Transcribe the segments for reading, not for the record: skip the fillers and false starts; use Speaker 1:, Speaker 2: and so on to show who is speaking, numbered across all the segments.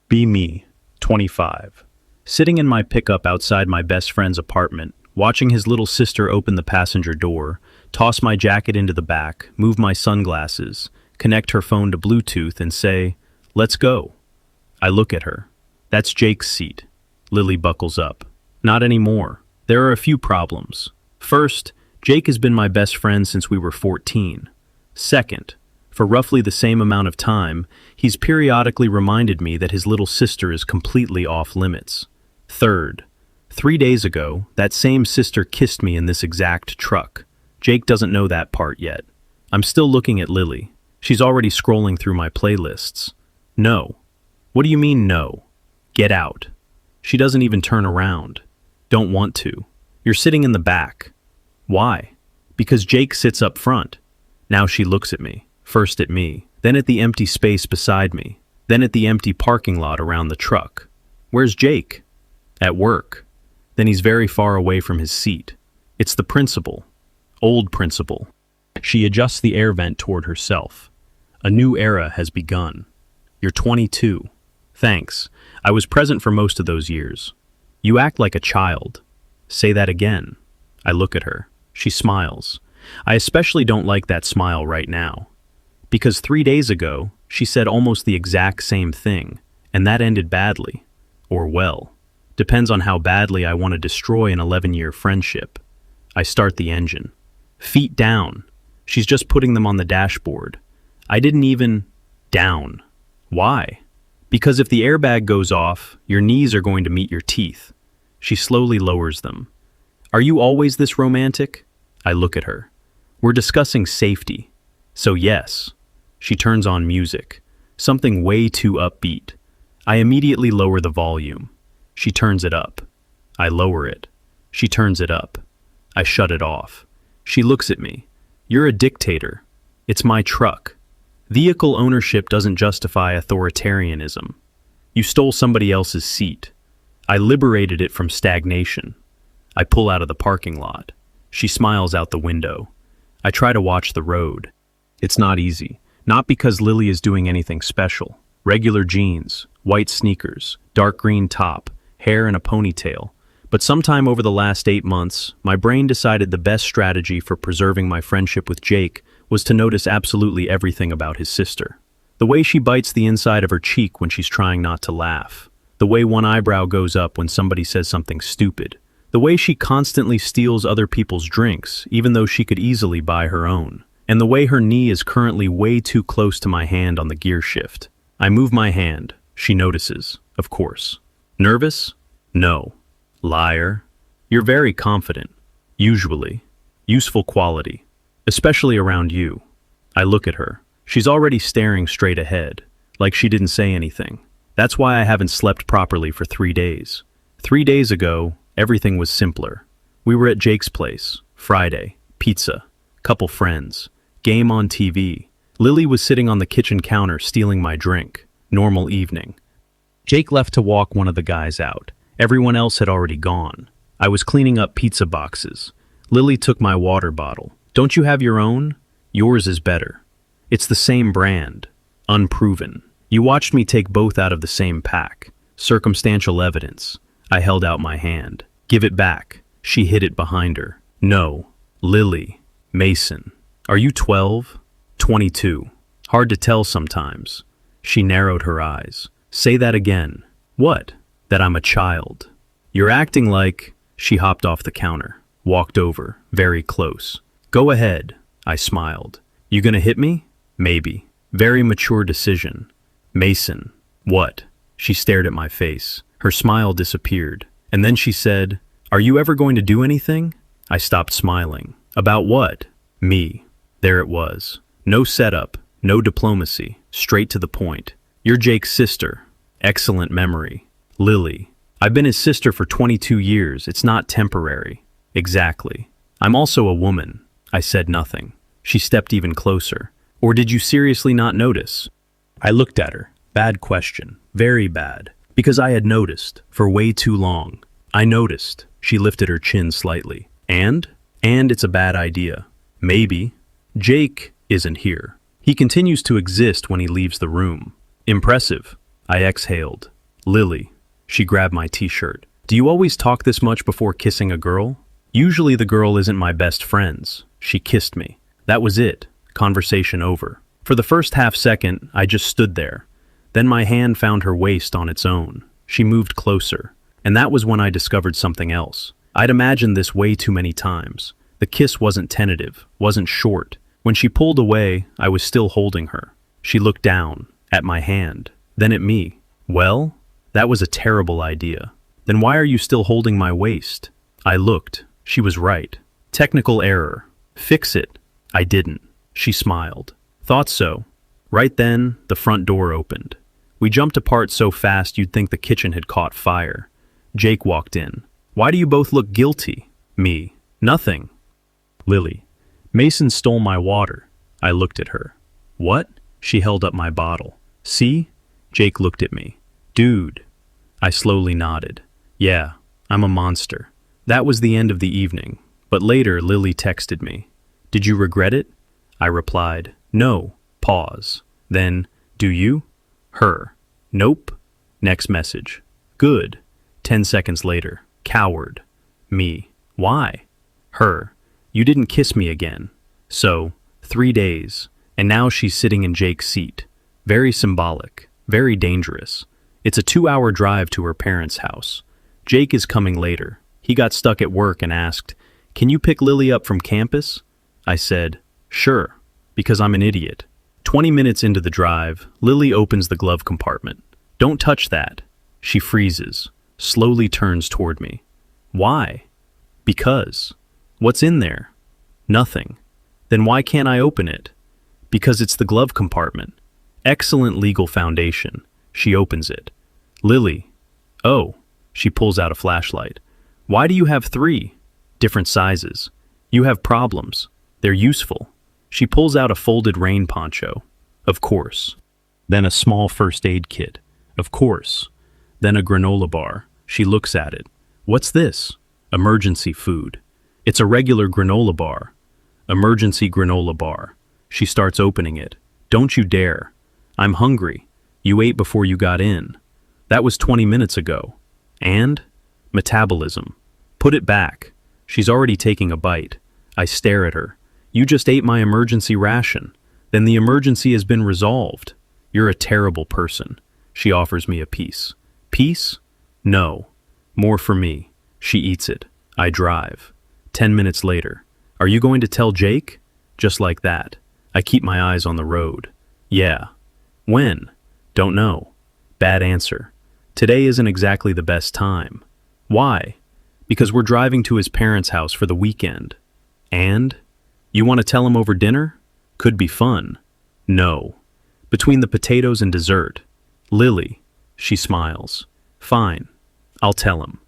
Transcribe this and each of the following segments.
Speaker 1: Be me, 25. Sitting in my pickup outside my best friend's apartment, watching his little sister open the passenger door, toss my jacket into the back, move my sunglasses, connect her phone to Bluetooth and say, "Let's go." I look at her. That's Jake's seat. Lily buckles up. Not anymore. There are a few problems. First, Jake has been my best friend since we were 14. Second, for roughly the same amount of time, he's periodically reminded me that his little sister is completely off limits. Third, 3 days ago, that same sister kissed me in this exact truck. Jake doesn't know that part yet. I'm still looking at Lily. She's already scrolling through my playlists. No. What do you mean no? Get out. She doesn't even turn around. Don't want to. You're sitting in the back. Why? Because Jake sits up front. Now she looks at me. First at me, then at the empty space beside me, then at the empty parking lot around the truck. Where's Jake? At work. Then he's very far away from his seat. It's the principal. Old principal. She adjusts the air vent toward herself. A new era has begun. You're 22. Thanks. I was present for most of those years. You act like a child. Say that again. I look at her. She smiles. I especially don't like that smile right now. Because 3 days ago, she said almost the exact same thing, and that ended badly. Or well. Depends on how badly I want to destroy an 11-year friendship. I start the engine. Feet down. She's just putting them on the dashboard. I didn't even... down. Why? Because if the airbag goes off, your knees are going to meet your teeth. She slowly lowers them. Are you always this romantic? I look at her. We're discussing safety. So yes. She turns on music. Something way too upbeat. I immediately lower the volume. She turns it up. I lower it. She turns it up. I shut it off. She looks at me. You're a dictator. It's my truck. Vehicle ownership doesn't justify authoritarianism. You stole somebody else's seat. I liberated it from stagnation. I pull out of the parking lot. She smiles out the window. I try to watch the road. It's not easy. Not because Lily is doing anything special. Regular jeans, white sneakers, dark green top, hair in a ponytail. But sometime over the last 8 months, my brain decided the best strategy for preserving my friendship with Jake was to notice absolutely everything about his sister. The way she bites the inside of her cheek when she's trying not to laugh. The way one eyebrow goes up when somebody says something stupid. The way she constantly steals other people's drinks, even though she could easily buy her own. And the way her knee is currently way too close to my hand on the gear shift. I move my hand. She notices, of course. Nervous? No. Liar. You're very confident. Usually. Useful quality. Especially around you. I look at her. She's already staring straight ahead, like she didn't say anything. That's why I haven't slept properly for 3 days. 3 days ago, everything was simpler. We were at Jake's place. Friday. Pizza. Couple friends. Game on TV. Lily was sitting on the kitchen counter stealing my drink. Normal evening. Jake left to walk one of the guys out. Everyone else had already gone. I was cleaning up pizza boxes. Lily took my water bottle. Don't you have your own? Yours is better. It's the same brand. Unproven. You watched me take both out of the same pack. Circumstantial evidence. I held out my hand. Give it back. She hid it behind her. No. Lily. Mason. Are you 12? 22. Hard to tell sometimes. She narrowed her eyes. Say that again. What? That I'm a child. You're acting like... She hopped off the counter. Walked over. Very close. Go ahead. I smiled. You gonna hit me? Maybe. Very mature decision. Mason. What? She stared at my face. Her smile disappeared. And then she said, Are you ever going to do anything? I stopped smiling. About what? Me. There it was. No setup, no diplomacy, straight to the point. You're Jake's sister. Excellent memory. Lily. I've been his sister for 22 years. It's not temporary. Exactly. I'm also a woman. I said nothing. She stepped even closer. Or did you seriously not notice? I looked at her. Bad question. Very bad. Because I had noticed. For way too long. I noticed. She lifted her chin slightly. And it's a bad idea. Maybe. Jake isn't here. He continues to exist when he leaves the room. Impressive. I exhaled. Lily. She grabbed my t-shirt. Do you always talk this much before kissing a girl? Usually the girl isn't my best friends. She kissed me. That was it. Conversation over. For the first half second, I just stood there. Then my hand found her waist on its own. She moved closer. And that was when I discovered something else. I'd imagined this way too many times. The kiss wasn't tentative, wasn't short. When she pulled away, I was still holding her. She looked down, at my hand, then at me. Well, that was a terrible idea. Then why are you still holding my waist? I looked. She was right. Technical error. Fix it. I didn't. She smiled. Thought so. Right then, the front door opened. We jumped apart so fast you'd think the kitchen had caught fire. Jake walked in. Why do you both look guilty? Me. Nothing. Lily. Mason stole my water. I looked at her. What? She held up my bottle. See? Jake looked at me. Dude. I slowly nodded. Yeah, I'm a monster. That was the end of the evening. But later, Lily texted me. Did you regret it? I replied, no. Pause. Then, do you? Her. Nope. Next message. Good. 10 seconds later. Coward. Me. Why? Her. You didn't kiss me again. So, 3 days. And now she's sitting in Jake's seat. Very symbolic. Very dangerous. It's a 2-hour drive to her parents' house. Jake is coming later. He got stuck at work and asked, can you pick Lily up from campus? I said, sure, because I'm an idiot. 20 minutes into the drive, Lily opens the glove compartment. Don't touch that. She freezes, slowly turns toward me. Why? Because. What's in there? Nothing. Then why can't I open it? Because it's the glove compartment. Excellent legal foundation. She opens it. Lily. Oh. She pulls out a flashlight. Why do you have 3? Different sizes. You have problems. They're useful. She pulls out a folded rain poncho. Of course. Then a small first aid kit. Of course. Then a granola bar. She looks at it. What's this? Emergency food. It's a regular granola bar. Emergency granola bar. She starts opening it. Don't you dare. I'm hungry. You ate before you got in. That was 20 minutes ago. And? Metabolism. Put it back. She's already taking a bite. I stare at her. You just ate my emergency ration. Then the emergency has been resolved. You're a terrible person. She offers me a piece. Piece? No. More for me. She eats it. I drive. 10 minutes later. Are you going to tell Jake? Just like that. I keep my eyes on the road. Yeah. When? Don't know. Bad answer. Today isn't exactly the best time. Why? Because we're driving to his parents' house for the weekend. And? You want to tell him over dinner? Could be fun. No. Between the potatoes and dessert. Lily. She smiles. Fine. I'll tell him.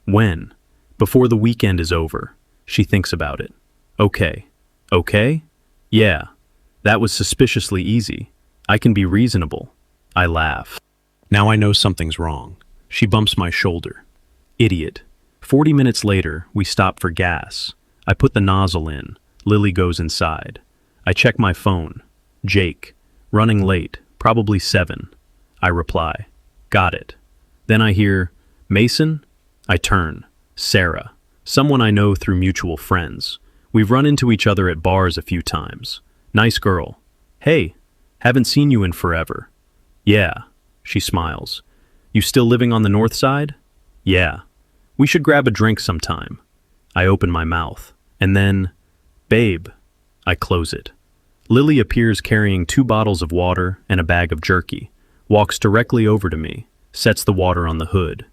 Speaker 1: When? Before the weekend is over. She thinks about it. Okay. Okay? Yeah. That was suspiciously easy. I can be reasonable. I laugh. Now I know something's wrong. She bumps my shoulder. Idiot. 40 minutes later, we stop for gas. I put the nozzle in. Lily goes inside. I check my phone. Jake. Running late. Probably 7. I reply. Got it. Then I hear, Mason? I turn. Sarah. Someone I know through mutual friends. We've run into each other at bars a few times. Nice girl. Hey, haven't seen you in forever. Yeah. She smiles. You still living on the north side? Yeah. We should grab a drink sometime. I open my mouth. And then, babe. I close it. Lily appears carrying 2 bottles of water and a bag of jerky. Walks directly over to me. Sets the water on the hood.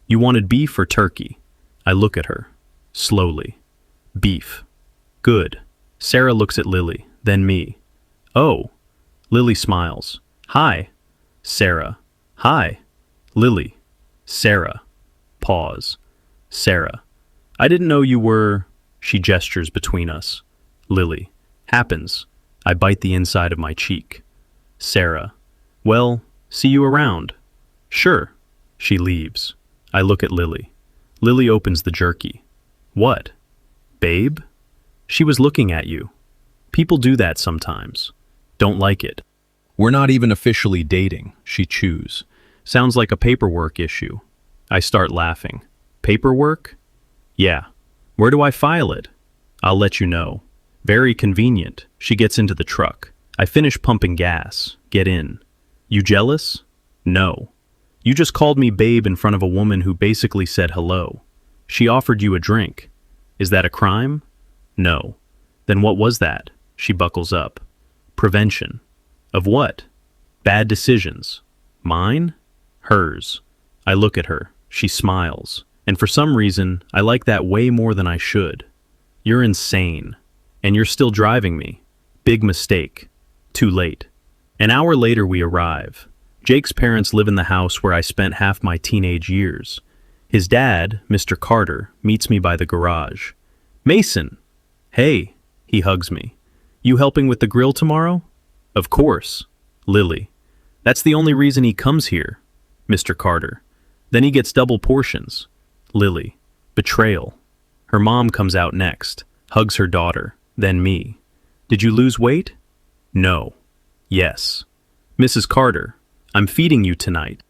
Speaker 1: You wanted beef or turkey? I look at her. Slowly. Beef. Good. Sarah looks at Lily, then me. Oh. Lily smiles. Hi. Sarah. Hi. Lily. Sarah. Pause. Sarah. I didn't know you were... She gestures between us. Lily. Happens. I bite the inside of my cheek. Sarah. Well, see you around. Sure. She leaves. I look at Lily. Lily opens the jerky. What? Babe? She was looking at you. People do that sometimes. Don't like it. We're not even officially dating, she chews. Sounds like a paperwork issue. I start laughing. Paperwork? Yeah. Where do I file it? I'll let you know. Very convenient. She gets into the truck. I finish pumping gas. Get in. You jealous? No. You just called me babe in front of a woman who basically said hello. She offered you a drink. Is that a crime? No. Then what was that? She buckles up. Prevention. Of what? Bad decisions. Mine? Hers. I look at her. She smiles. And for some reason, I like that way more than I should. You're insane. And you're still driving me. Big mistake. Too late. An hour later we arrive. Jake's parents live in the house where I spent half my teenage years. His dad, Mr. Carter, meets me by the garage. Mason! Hey, he hugs me. You helping with the grill tomorrow? Of course. Lily. That's the only reason he comes here. Mr. Carter. Then he gets double portions. Lily. Betrayal. Her mom comes out next, hugs her daughter, then me. Did you lose weight? No. Yes. Mrs. Carter, I'm feeding you tonight.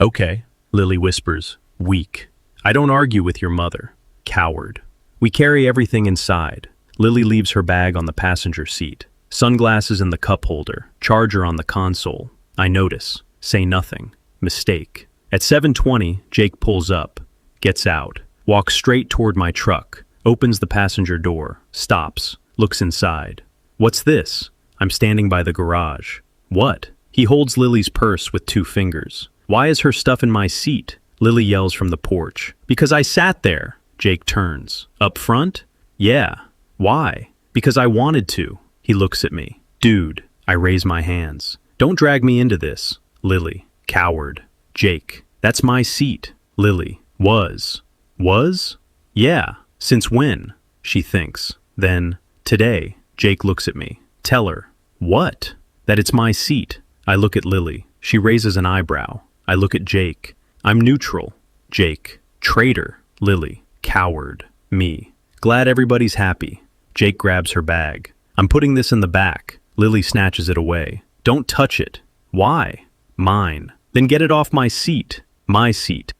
Speaker 1: Okay, Lily whispers, weak. I don't argue with your mother. Coward. We carry everything inside. Lily leaves her bag on the passenger seat. Sunglasses in the cup holder, charger on the console. I notice. Say nothing. Mistake. At 7:20, Jake pulls up, gets out, walks straight toward my truck, opens the passenger door, stops, looks inside. What's this? I'm standing by the garage. What? He holds Lily's purse with 2 fingers. Why is her stuff in my seat? Lily yells from the porch. Because I sat there. Jake turns. Up front? Yeah. Why? Because I wanted to. He looks at me. Dude. I raise my hands. Don't drag me into this. Lily. Coward. Jake. That's my seat. Lily. Was. Was? Yeah. Since when? She thinks. Then. Today. Jake looks at me. Tell her. What? That it's my seat. I look at Lily. She raises an eyebrow. I look at Jake. I'm neutral. Jake. Traitor. Lily. Coward. Me. Glad everybody's happy. Jake grabs her bag. I'm putting this in the back. Lily snatches it away. Don't touch it. Why? Mine. Then get it off my seat. My seat.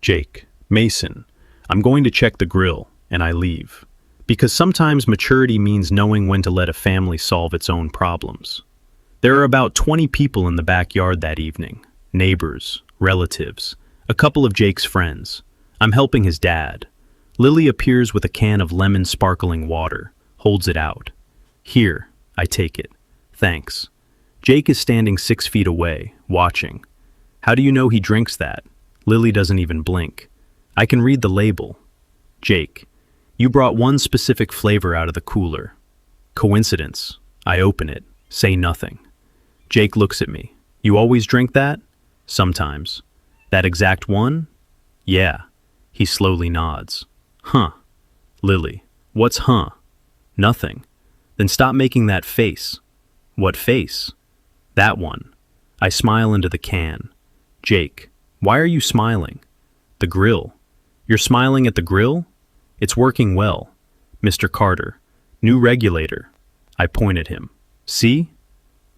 Speaker 1: Jake. Mason. I'm going to check the grill, and I leave. Because sometimes maturity means knowing when to let a family solve its own problems. There are about 20 people in the backyard that evening. Neighbors, relatives, a couple of Jake's friends. I'm helping his dad. Lily appears with a can of lemon sparkling water, holds it out. Here, I take it. Thanks. Jake is standing 6 feet away, watching. How do you know he drinks that? Lily doesn't even blink. I can read the label. Jake, you brought one specific flavor out of the cooler. Coincidence. I open it, say nothing. Jake looks at me. You always drink that? Sometimes. That exact one? Yeah. He slowly nods. Huh. Lily. What's huh? Nothing. Then stop making that face. What face? That one. I smile into the can. Jake. Why are you smiling? The grill. You're smiling at the grill? It's working well. Mr. Carter. New regulator. I point at him. See?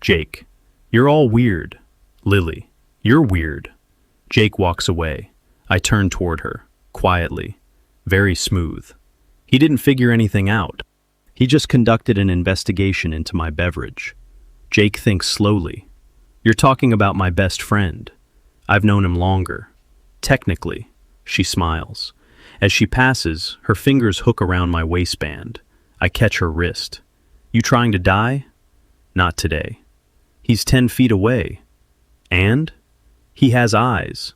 Speaker 1: Jake. You're all weird. Lily. You're weird. Jake walks away. I turn toward her, quietly, very smooth. He didn't figure anything out. He just conducted an investigation into my beverage. Jake thinks slowly. You're talking about my best friend. I've known him longer. Technically, she smiles. As she passes, her fingers hook around my waistband. I catch her wrist. You trying to die? Not today. He's 10 feet away. And? He has eyes.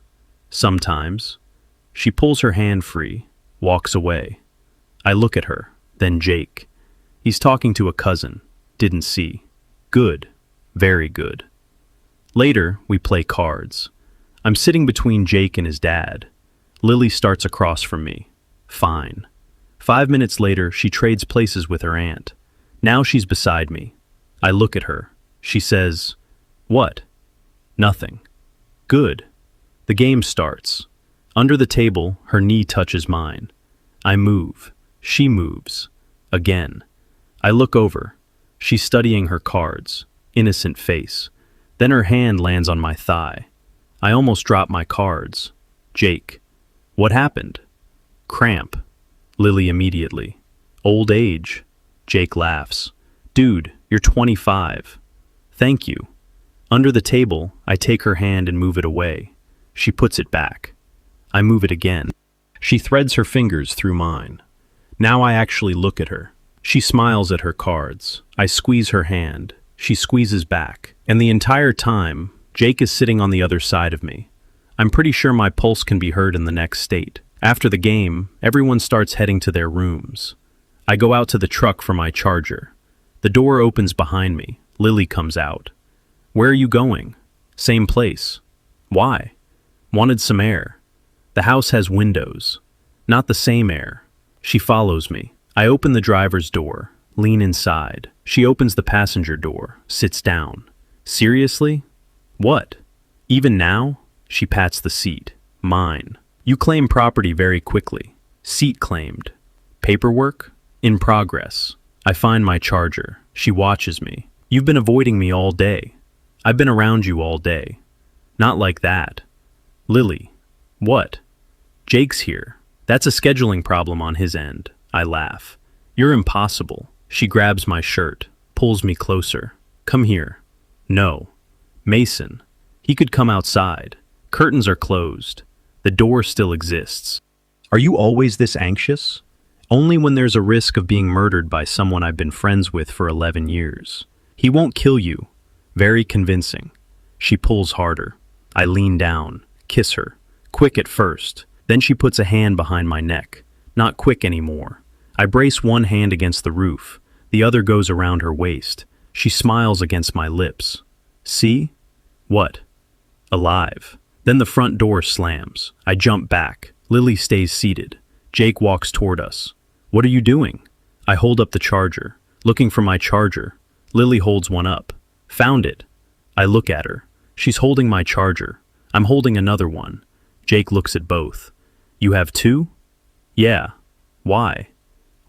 Speaker 1: Sometimes. She pulls her hand free, walks away. I look at her, then Jake. He's talking to a cousin. Didn't see. Good. Very good. Later, we play cards. I'm sitting between Jake and his dad. Lily starts across from me. Fine. 5 minutes later, she trades places with her aunt. Now she's beside me. I look at her. She says, What? Nothing. Good. The game starts. Under the table, her knee touches mine. I move. She moves. Again. I look over. She's studying her cards. Innocent face. Then her hand lands on my thigh. I almost dropped my cards. Jake. What happened? Cramp. Lily immediately. Old age. Jake laughs. Dude, you're 25. Thank you. Under the table, I take her hand and move it away. She puts it back. I move it again. She threads her fingers through mine. Now I actually look at her. She smiles at her cards. I squeeze her hand. She squeezes back. And the entire time, Jake is sitting on the other side of me. I'm pretty sure my pulse can be heard in the next state. After the game, everyone starts heading to their rooms. I go out to the truck for my charger. The door opens behind me. Lily comes out. Where are you going? Same place. Why? Wanted some air. The house has windows. Not the same air. She follows me. I open the driver's door, lean inside. She opens the passenger door, sits down. Seriously? What? Even now? She pats the seat. Mine. You claim property very quickly. Seat claimed. Paperwork? In progress. I find my charger. She watches me. You've been avoiding me all day. I've been around you all day. Not like that. Lily. What? Jake's here. That's a scheduling problem on his end. I laugh. You're impossible. She grabs my shirt, pulls me closer. Come here. No. Mason. He could come outside. Curtains are closed. The door still exists. Are you always this anxious? Only when there's a risk of being murdered by someone I've been friends with for 11 years. He won't kill you. Very convincing. She pulls harder. I lean down, kiss her. Quick at first. Then she puts a hand behind my neck. Not quick anymore. I brace one hand against the roof. The other goes around her waist. She smiles against my lips. See? What? Alive. Then the front door slams. I jump back. Lily stays seated. Jake walks toward us. What are you doing? I hold up the charger. Looking for my charger. Lily holds one up. Found it. I look at her. She's holding my charger. I'm holding another one. Jake looks at both. You have two? Yeah. Why?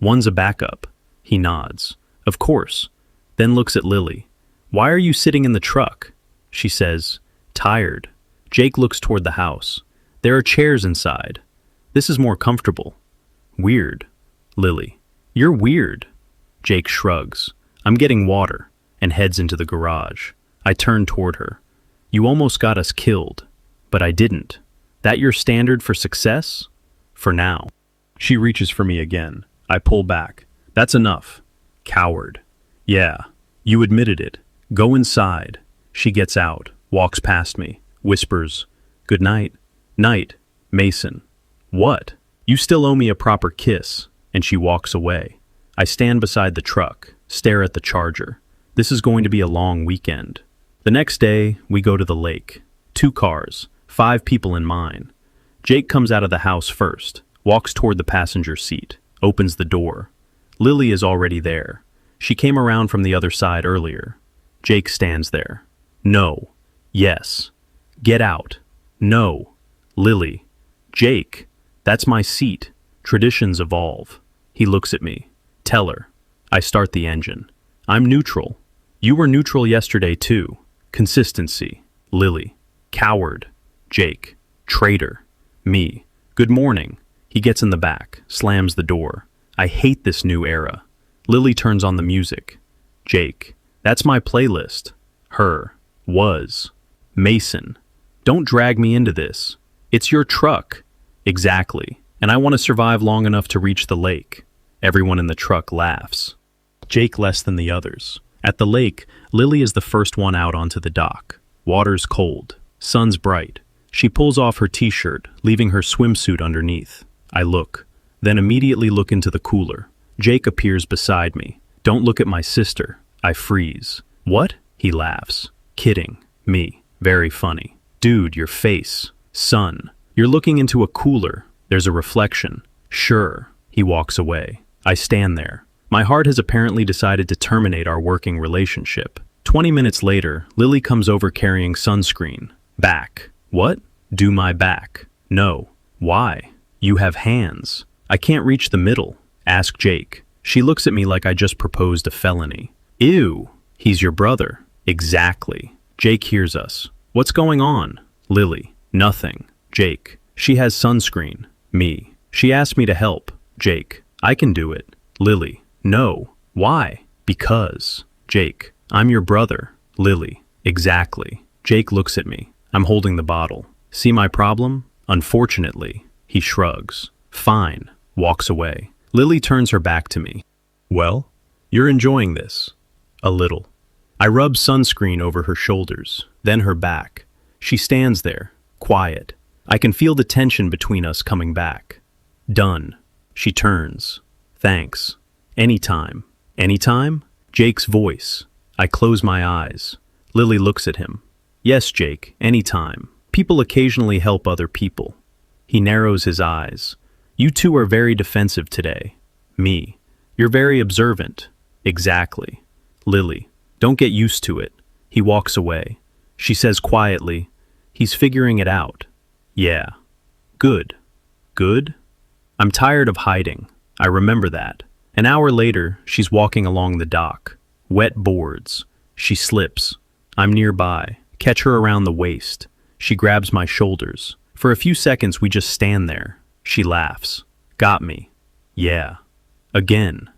Speaker 1: One's a backup. He nods. Of course. Then looks at Lily. Why are you sitting in the truck? She says, tired. Jake looks toward the house. There are chairs inside. This is more comfortable. Weird. Lily. You're weird. Jake shrugs. I'm getting water, and heads into the garage. I turn toward her. You almost got us killed, but I didn't. That your standard for success? For now. She reaches for me again. I pull back. That's enough. Coward. Yeah, you admitted it. Go inside. She gets out, walks past me, whispers, Good night. Night, Mason. What? You still owe me a proper kiss. And she walks away. I stand beside the truck, stare at the charger. This is going to be a long weekend. The next day, we go to the lake. 2 cars, 5 people in mine. Jake comes out of the house first, walks toward the passenger seat, opens the door. Lily is already there. She came around from the other side earlier. Jake stands there. No. Yes. Get out. No. Lily. Jake. That's my seat. Traditions evolve. He looks at me. Tell her. I start the engine. I'm neutral. You were neutral yesterday too. Consistency. Lily. Coward. Jake. Traitor. Me. Good morning. He gets in the back, slams the door. I hate this new era. Lily turns on the music. Jake. That's my playlist. Her. Was. Mason. Don't drag me into this. It's your truck. Exactly. And I want to survive long enough to reach the lake. Everyone in the truck laughs. Jake less than the others. At the lake, Lily is the first one out onto the dock. Water's cold. Sun's bright. She pulls off her t-shirt, leaving her swimsuit underneath. I look, then immediately look into the cooler. Jake appears beside me. Don't look at my sister. I freeze. What? He laughs. Kidding. Me. Very funny. Dude, your face. Son. You're looking into a cooler. There's a reflection. Sure. He walks away. I stand there. My heart has apparently decided to terminate our working relationship. 20 minutes later, Lily comes over carrying sunscreen. Back. What? Do my back. No. Why? You have hands. I can't reach the middle. Ask Jake. She looks at me like I just proposed a felony. Ew. He's your brother. Exactly. Jake hears us. What's going on? Lily. Nothing. Jake. She has sunscreen. Me. She asked me to help. Jake. I can do it. Lily. No. Why? Because. Jake. I'm your brother. Lily. Exactly. Jake looks at me. I'm holding the bottle. See my problem? Unfortunately. He shrugs. Fine. Walks away. Lily turns her back to me. Well, you're enjoying this. A little. I rub sunscreen over her shoulders, then her back. She stands there, quiet. I can feel the tension between us coming back. Done. She turns. Thanks. Anytime. Anytime? Jake's voice. I close my eyes. Lily looks at him. Yes, Jake, anytime. People occasionally help other people. He narrows his eyes. You two are very defensive today. Me. You're very observant. Exactly. Lily. Don't get used to it. He walks away. She says quietly, he's figuring it out. Yeah. Good. Good? I'm tired of hiding. I remember that. An hour later, she's walking along the dock. Wet boards. She slips. I'm nearby. Catch her around the waist. She grabs my shoulders. For a few seconds, we just stand there. She laughs. Got me. Yeah. Again.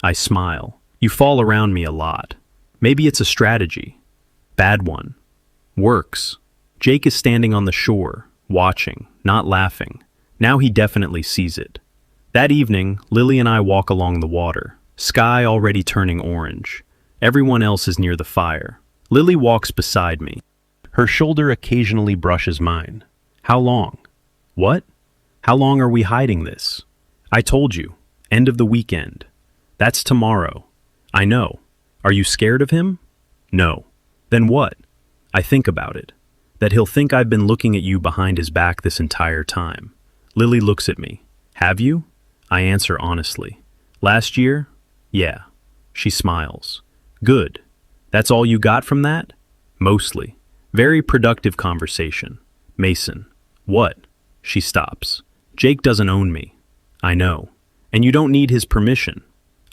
Speaker 1: I smile. You fall around me a lot. Maybe it's a strategy. Bad one. Works. Jake is standing on the shore, watching, not laughing. Now he definitely sees it. That evening, Lily and I walk along the water. Sky already turning orange. Everyone else is near the fire. Lily walks beside me. Her shoulder occasionally brushes mine. How long? What? How long are we hiding this? I told you. End of the weekend. That's tomorrow. I know. Are you scared of him? No. Then what? I think about it. That he'll think I've been looking at you behind his back this entire time. Lily looks at me. Have you? I answer honestly. Last year? Yeah. She smiles. Good. That's all you got from that? Mostly. Very productive conversation. Mason. What? She stops. Jake doesn't own me. I know. And you don't need his permission.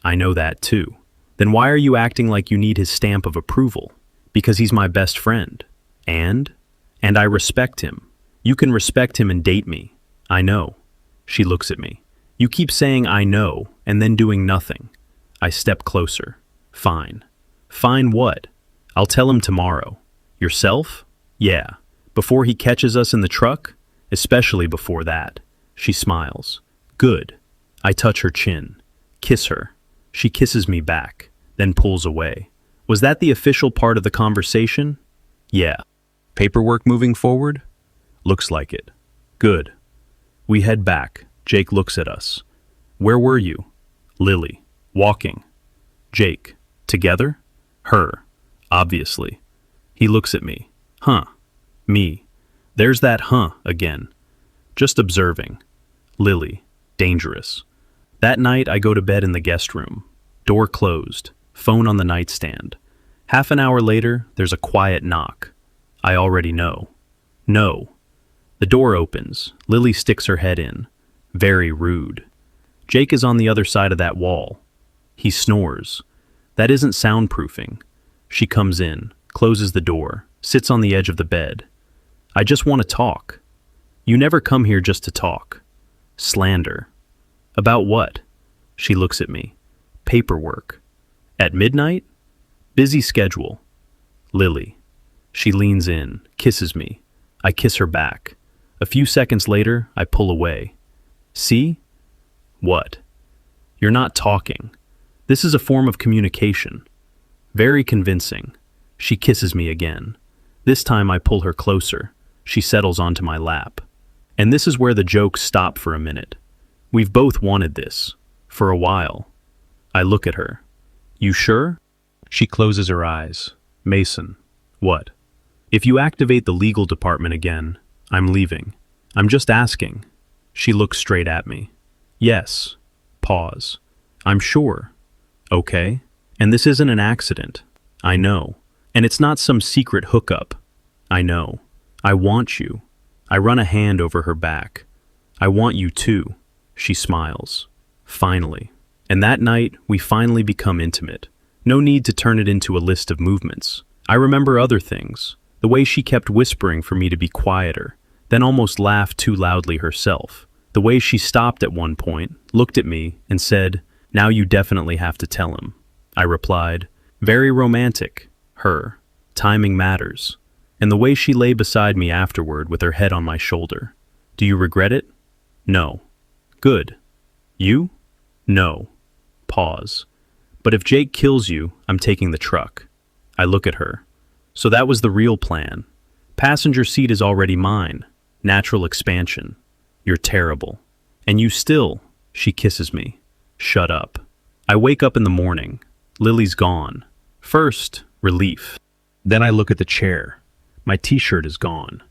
Speaker 1: I know that too. Then why are you acting like you need his stamp of approval? Because he's my best friend. And I respect him. You can respect him and date me. I know. She looks at me. You keep saying I know and then doing nothing. I step closer. Fine. Fine what? I'll tell him tomorrow. Yourself? Yeah. Before he catches us in the truck? Especially before that. She smiles. Good. I touch her chin. Kiss her. She kisses me back, then pulls away. Was that the official part of the conversation? Yeah. Paperwork moving forward? Looks like it. Good. We head back. Jake looks at us. Where were you? Lily. Walking. Jake. Together? Her. Obviously. He looks at me. Huh. Me. There's that huh again. Just observing. Lily. Dangerous. That night I go to bed in the guest room. Door closed. Phone on the nightstand. Half an hour later, there's a quiet knock. I already know. No. The door opens. Lily sticks her head in. Very rude. Jake is on the other side of that wall. He snores. That isn't soundproofing. She comes in, closes the door, sits on the edge of the bed. I just want to talk. You never come here just to talk. Slander. About what? She looks at me. Paperwork. At midnight? Busy schedule. Lily. She leans in, kisses me. I kiss her back. A few seconds later, I pull away. See? What? You're not talking. This is a form of communication. Very convincing. She kisses me again. This time I pull her closer. She settles onto my lap. And this is where the jokes stop for a minute. We've both wanted this. For a while. I look at her. You sure? She closes her eyes. Mason. What? If you activate the legal department again, I'm leaving. I'm just asking. She looks straight at me. Yes. Pause. I'm sure. Okay. And this isn't an accident. I know. And it's not some secret hookup. I know. I want you. I run a hand over her back. I want you too. She smiles. Finally. And that night, we finally become intimate. No need to turn it into a list of movements. I remember other things. The way she kept whispering for me to be quieter, then almost laughed too loudly herself. The way she stopped at one point, looked at me, and said, "Now you definitely have to tell him." I replied, "Very romantic, her. Timing matters." And the way she lay beside me afterward with her head on my shoulder. "Do you regret it?" "No." "Good." "You?" "No." Pause. "But if Jake kills you, I'm taking the truck." I look at her. "So that was the real plan. Passenger seat is already mine. Natural expansion. You're terrible. And you still," she kisses me. "Shut up." I wake up in the morning. Lily's gone. First, relief. Then I look at the chair. My t-shirt is gone.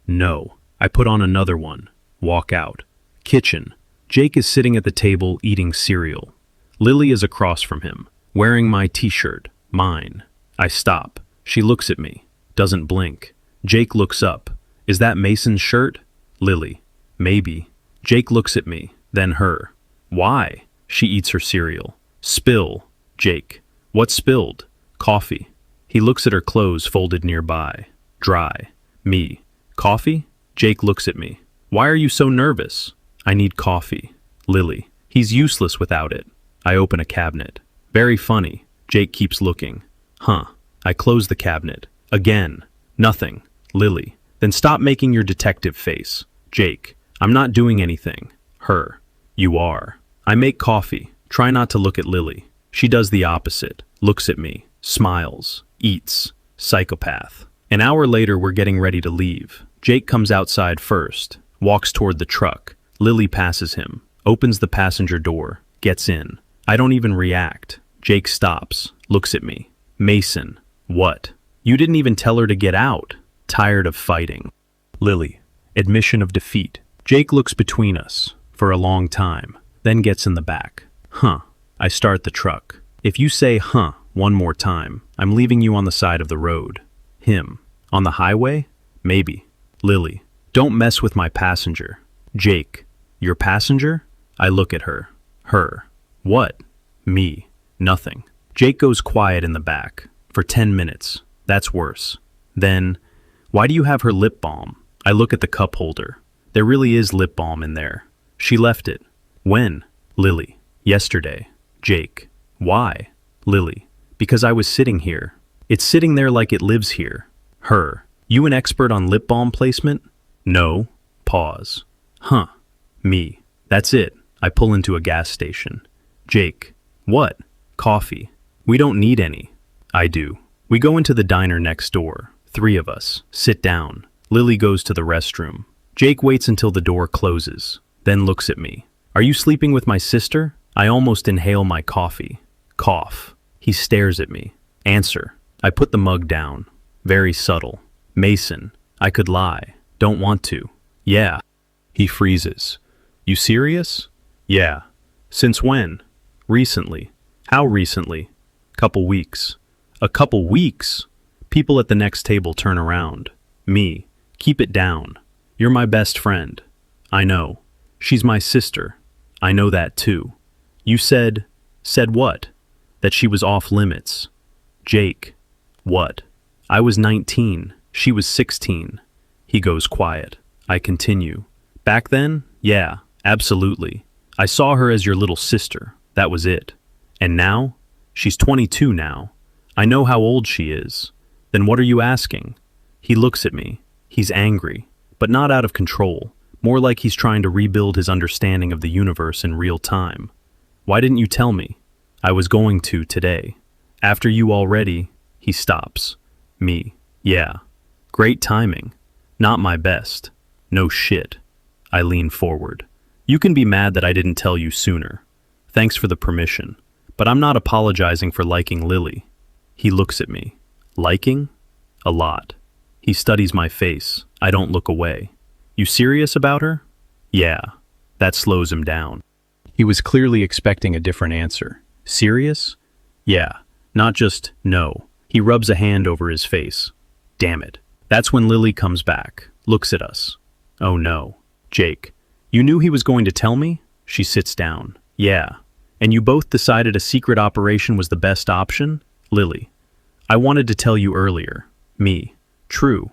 Speaker 1: No. I put on another one. Walk out. Kitchen. Jake is sitting at the table eating cereal. Lily is across from him, wearing my t-shirt, mine. I stop. She looks at me. Doesn't blink. Jake looks up. "Is that Mason's shirt?" Lily. "Maybe." Jake looks at me, then her. "Why?" She eats her cereal. "Spill." Jake. "What spilled?" "Coffee." He looks at her clothes folded nearby. Dry. Me. "Coffee?" Jake looks at me. "Why are you so nervous?" "I need coffee." Lily. "He's useless without it." I open a cabinet. "Very funny." Jake keeps looking. "Huh." I close the cabinet. Again. "Nothing." Lily. "Then stop making your detective face." Jake. "I'm not doing anything." Her. "You are." I make coffee. Try not to look at Lily. She does the opposite. Looks at me. Smiles. Eats. Psychopath. An hour later, we're getting ready to leave. Jake comes outside first. Walks toward the truck. Lily passes him. Opens the passenger door. Gets in. I don't even react. Jake stops. Looks at me. "Mason." "What?" "You didn't even tell her to get out." Tired of fighting. Lily. Admission of defeat. Jake looks between us for a long time, then gets in the back. "Huh." I start the truck. "If you say huh one more time, I'm leaving you on the side of the road." Him. "On the highway?" "Maybe." Lily. "Don't mess with my passenger." Jake. "Your passenger?" I look at her. Her. "What?" Me. "Nothing." Jake goes quiet in the back. For 10 minutes. That's worse. Then, "Why do you have her lip balm?" I look at the cup holder. There really is lip balm in there. She left it. "When?" Lily. "Yesterday." Jake. "Why?" Lily. "Because I was sitting here. It's sitting there like it lives here." Her. "You an expert on lip balm placement?" "No." Pause. "Huh." Me. "That's it." I pull into a gas station. Jake. "What?" "Coffee." "We don't need any." I do. We go into the diner next door. 3 of us. Sit down. Lily goes to the restroom. Jake waits until the door closes, then looks at me. "Are you sleeping with my sister?" I almost inhale my coffee. Cough. He stares at me. Answer. I put the mug down. Very subtle. "Mason." I could lie. "Don't want to." "Yeah." He freezes. "You serious?" "Yeah." "Since when?" "Recently." "How recently?" "Couple weeks." "A couple weeks?" People at the next table turn around. Me. "Keep it down. You're my best friend." "I know." "She's my sister." "I know that too." "You said..." "Said what?" "That she was off limits." Jake. "What?" "I was 19. She was 16. He goes quiet. I continue. "Back then? Yeah, absolutely. I saw her as your little sister. That was it. And now? She's 22 now. I know how old she is. Then what are you asking?" He looks at me. He's angry, but not out of control, more like he's trying to rebuild his understanding of the universe in real time. "Why didn't you tell me?" "I was going to today." "After you already..." He stops. Me. "Yeah. Great timing." "Not my best." "No shit." I lean forward. "You can be mad that I didn't tell you sooner. Thanks for the permission. But I'm not apologizing for liking Lily." He looks at me. "Liking?" "A lot." He studies my face. I don't look away. "You serious about her?" "Yeah." That slows him down. He was clearly expecting a different answer. "Serious?" "Yeah." Not just no. He rubs a hand over his face. Damn it. That's when Lily comes back. Looks at us. "Oh no." Jake. "You knew he was going to tell me?" She sits down. "Yeah." "And you both decided a secret operation was the best option?" Lily. "I wanted to tell you earlier." Me. True.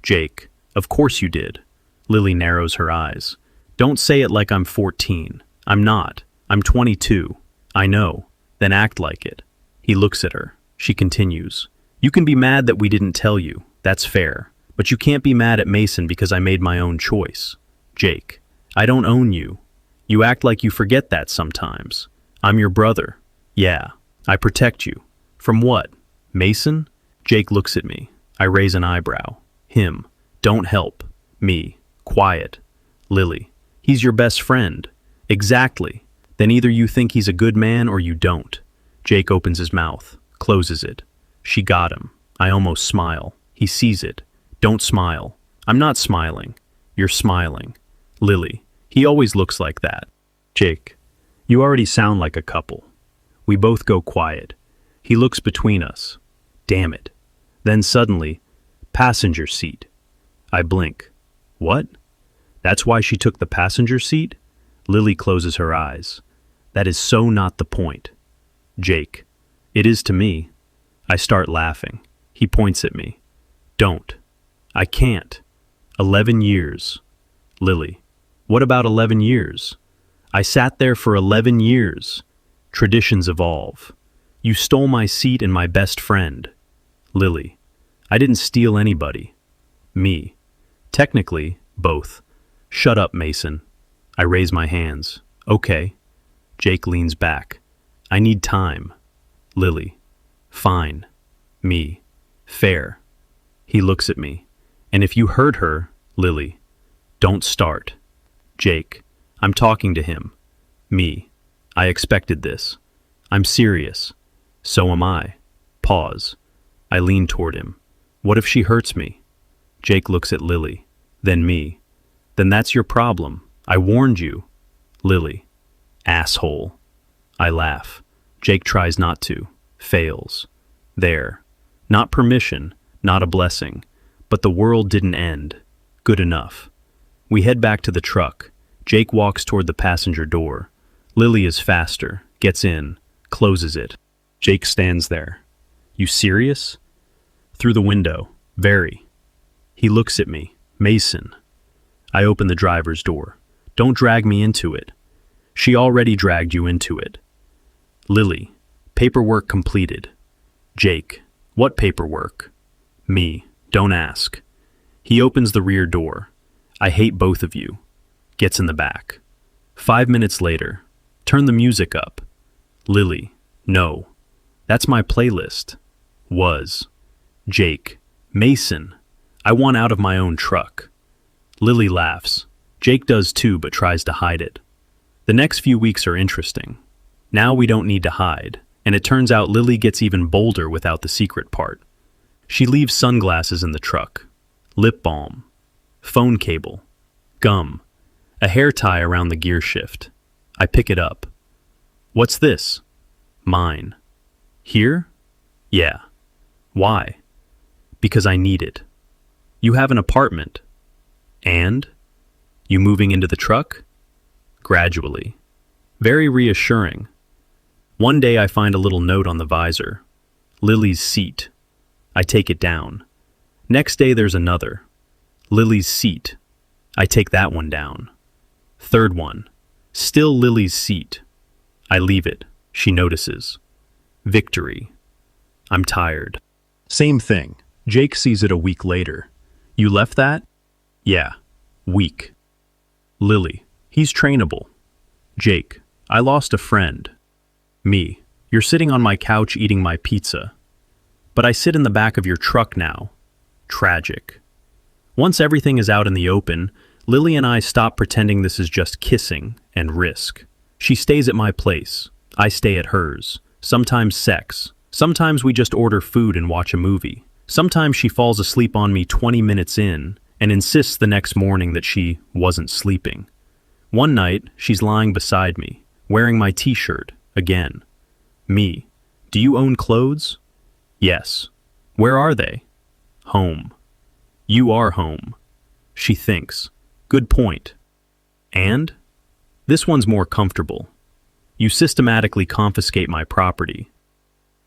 Speaker 1: Jake, of course you did. Lily narrows her eyes. Don't say it like I'm 14. I'm not. I'm 22. I know. Then act like it. He looks at her. She continues. You can be mad that we didn't tell you. That's fair. But you can't be mad at Mason because I made my own choice. Jake, I don't own you. You act like you forget that sometimes. I'm your brother. Yeah. I protect you. From what? Mason? Jake looks at me. I raise an eyebrow. Him. Don't help. Me. Quiet. Lily. He's your best friend. Exactly. Then either you think he's a good man or you don't. Jake opens his mouth. Closes it. She got him. I almost smile. He sees it. Don't smile. I'm not smiling. You're smiling. Lily. He always looks like that. Jake. You already sound like a couple. We both go quiet. He looks between us. Damn it. Then suddenly, passenger seat. I blink. What? That's why she took the passenger seat? Lily closes her eyes. That is so not the point. Jake. It is to me. I start laughing. He points at me. Don't. I can't. 11 years. Lily. What about 11 years? I sat there for 11 years. Traditions evolve. You stole my seat and my best friend. Lily. I didn't steal anybody. Me. Technically, both. Shut up, Mason. I raise my hands. Okay. Jake leans back. I need time. Lily. Fine. Me. Fair. He looks at me. And if you hurt her, Lily, don't start. Jake. I'm talking to him. Me. I expected this. I'm serious. So am I. Pause. I lean toward him. What if she hurts me? Jake looks at Lily. Then me. Then that's your problem. I warned you. Lily. Asshole. I laugh. Jake tries not to. Fails. There. Not permission. Not a blessing. But the world didn't end. Good enough. We head back to the truck. Jake walks toward the passenger door. Lily is faster. Gets in. Closes it. Jake stands there. You serious? Through the window. Very. He looks at me. Mason. I open the driver's door. Don't drag me into it. She already dragged you into it. Lily. Paperwork completed. Jake. What paperwork? Me. Don't ask. He opens the rear door. I hate both of you. Gets in the back. 5 minutes later. Turn the music up. Lily. No. That's my playlist. Was. Jake. Mason. I want out of my own truck. Lily laughs. Jake does too, but tries to hide it. The next few weeks are interesting. Now we don't need to hide, and it turns out Lily gets even bolder without the secret part. She leaves sunglasses in the truck, lip balm, phone cable, gum, a hair tie around the gear shift. I pick it up. What's this? Mine. Here? Yeah. Why? Because I need it. You have an apartment. And? You moving into the truck? Gradually. Very reassuring. One day I find a little note on the visor. Lily's seat. I take it down. Next day there's another. Lily's seat. I take that one down. Third one. Still Lily's seat. I leave it. She notices. Victory. I'm tired. Same thing. Jake sees it a week later. You left that? Yeah. Weak. Lily. He's trainable. Jake. I lost a friend. Me. You're sitting on my couch eating my pizza. But I sit in the back of your truck now. Tragic. Once everything is out in the open, Lily and I stop pretending this is just kissing and risk. She stays at my place. I stay at hers. Sometimes sex. Sometimes we just order food and watch a movie. Sometimes she falls asleep on me 20 minutes in and insists the next morning that she wasn't sleeping. One night, she's lying beside me, wearing my t-shirt, again. Me. Do you own clothes? Yes. Where are they? Home. You are home. She thinks. Good point. And? This one's more comfortable. You systematically confiscate my property.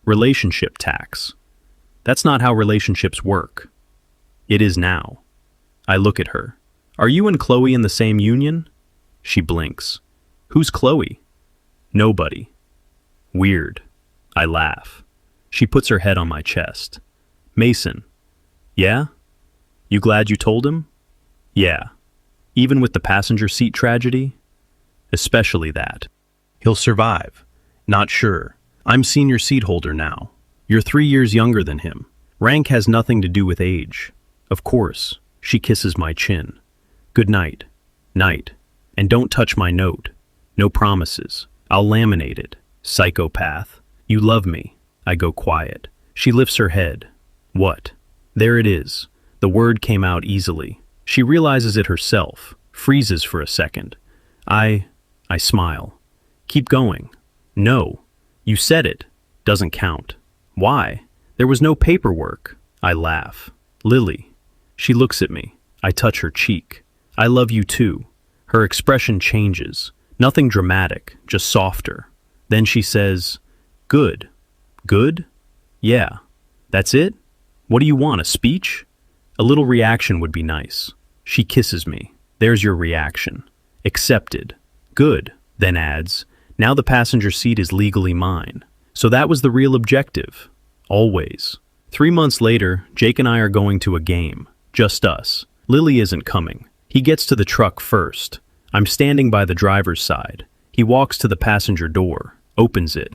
Speaker 1: Relationship tax. That's not how relationships work. It is now. I look at her. Are you and Chloe in the same union? She blinks. Who's Chloe? Nobody. Weird. I laugh. She puts her head on my chest. Mason. Yeah? You glad you told him? Yeah. Even with the passenger seat tragedy? Especially that. He'll survive. Not sure. I'm senior seat holder now. You're 3 years younger than him. Rank has nothing to do with age. Of course. She kisses my chin. Good night. Night. And don't touch my note. No promises. I'll laminate it. Psychopath. You love me. I go quiet. She lifts her head. What? There it is. The word came out easily. She realizes it herself. Freezes for a second. I smile. Keep going. No. You said it. Doesn't count. Why? There was no paperwork. I laugh. Lily. She looks at me. I touch her cheek. I love you too. Her expression changes. Nothing dramatic, just softer. Then she says, Good. Good? Yeah. That's it? What do you want, a speech? A little reaction would be nice. She kisses me. There's your reaction. Accepted. Good. Then adds, now the passenger seat is legally mine. So that was the real objective. Always. 3 months later, Jake and I are going to a game. Just us. Lily isn't coming. He gets to the truck first. I'm standing by the driver's side. He walks to the passenger door, opens it.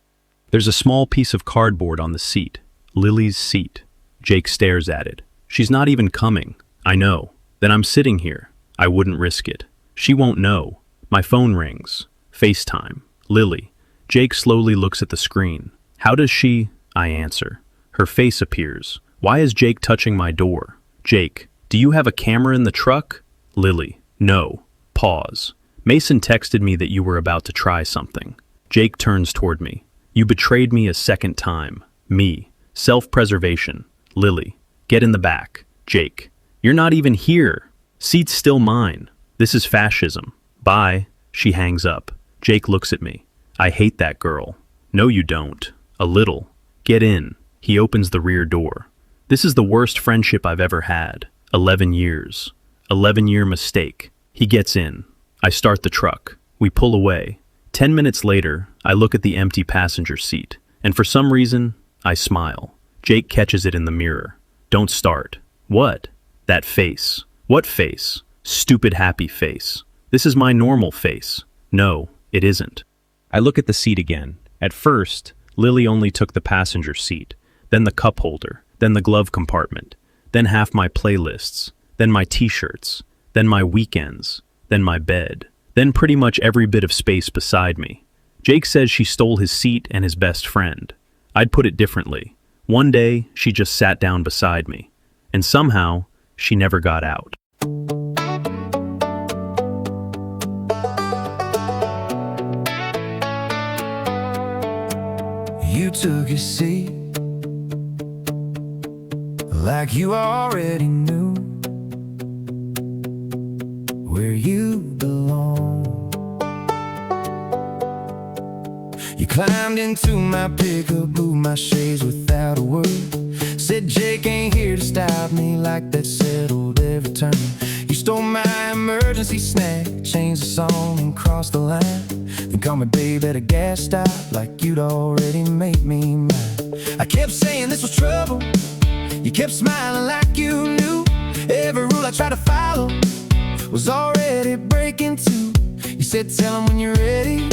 Speaker 1: There's a small piece of cardboard on the seat. Lily's seat. Jake stares at it. She's not even coming. I know. Then I'm sitting here. I wouldn't risk it. She won't know. My phone rings. FaceTime. Lily. Jake slowly looks at the screen. How does she? I answer. Her face appears. Why is Jake touching my door? Jake. Do you have a camera in the truck? Lily. No. Pause. Mason texted me that you were about to try something. Jake turns toward me. You betrayed me a second time. Me. Self-preservation. Lily. Get in the back. Jake. You're not even here. Seat's still mine. This is fascism. Bye. She hangs up. Jake looks at me. I hate that girl. No, you don't. A little. Get in. He opens the rear door. This is the worst friendship I've ever had. 11 years. 11-year mistake. He gets in. I start the truck. We pull away. 10 minutes later, I look at the empty passenger seat, and for some reason, I smile. Jake catches it in the mirror. Don't start. What? That face. What face? Stupid happy face. This is my normal face. No, it isn't. I look at the seat again. At first, Lily only took the passenger seat, then the cup holder, then the glove compartment, then half my playlists, then my t-shirts, then my weekends, then my bed, then pretty much every bit of space beside me. Jake says she stole his seat and his best friend. I'd put it differently. One day, she just sat down beside me, and somehow, she never got out.
Speaker 2: You took a seat like you already knew where you belong. You climbed into my pickup, moved my shades without a word. Said Jake ain't here to stop me, like that settled every turn. You stole my emergency snack, changed the song and crossed the line. Then called me babe at a gas stop, like you'd already made me mine. I kept saying this was trouble. You kept smiling like you knew every rule I tried to follow was already breaking too. You said tell him when you're ready,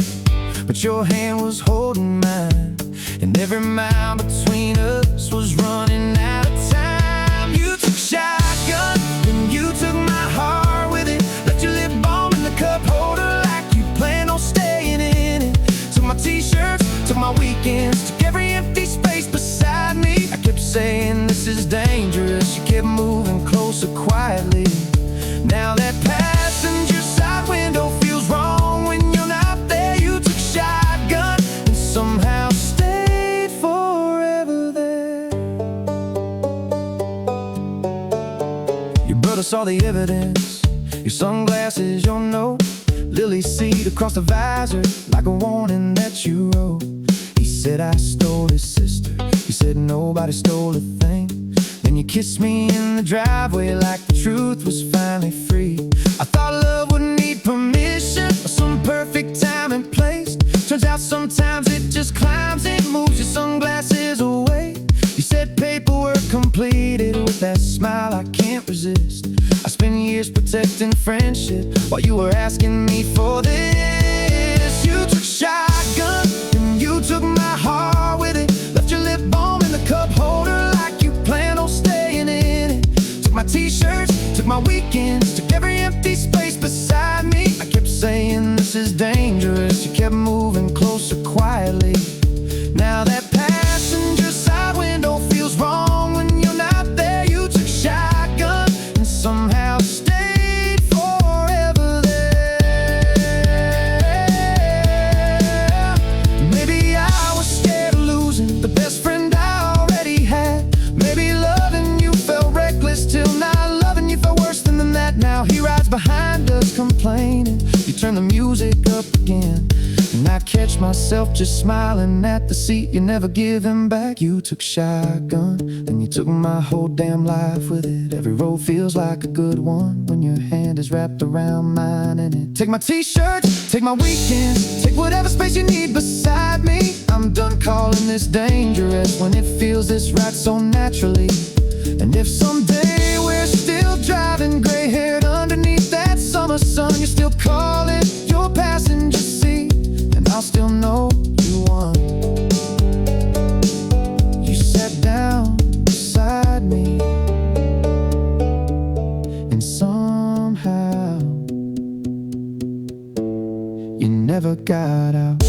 Speaker 2: but your hand was holding mine, and every mile between us was running out of time. You took shotgun, and you took my heart with it. Left your lip balm in the cup holder like you planned on staying in it. Took my t-shirts, took my weekends, took every empty space beside me. I kept saying this is dangerous. You kept moving closer quietly. Now that passenger side window feels wrong when you're not there. You took shotgun and somehow stayed forever there. Your brother saw the evidence, your sunglasses, your note, Lily's seat across the visor, like a warning that you wrote. He said I stole his sister. He said nobody stole a thing. Then Then you kissed me in the driveway like the truth was finally free. I thought love wouldn't need permission or some perfect time and place. Turns out sometimes it just climbs and moves your sunglasses away. You said paperwork completed with that smile I can't resist. I spent years protecting friendship while you were asking me for this. You took shotgun and you took my heart with it. Left your lip balm in the cup holder like you planned on staying in it. Took my t-shirts, took my weekends, took every empty space beside me. I kept saying this is dangerous. You kept moving closer quietly. Now that passenger side window feels wrong when you're not there. You took shotgun and somehow stayed forever there. Maybe I was scared of losing the best friend I already had. Maybe loving you felt reckless till not loving you felt worse than that. Now he rides behind us complaining. You turn the music up again, and I catch myself just smiling at the seat you never give him back. You took shotgun, then you took my whole damn life with it. Every road feels like a good one when your hand is wrapped around mine and it. Take my t-shirts, take my weekends, take whatever space you need beside me. I'm done calling this dangerous when it feels this right so naturally. And if someday we're still driving gray-haired underneath that summer sun, you're still calling your passenger seat, and I'll still know you won. You sat down beside me, and somehow you never got out.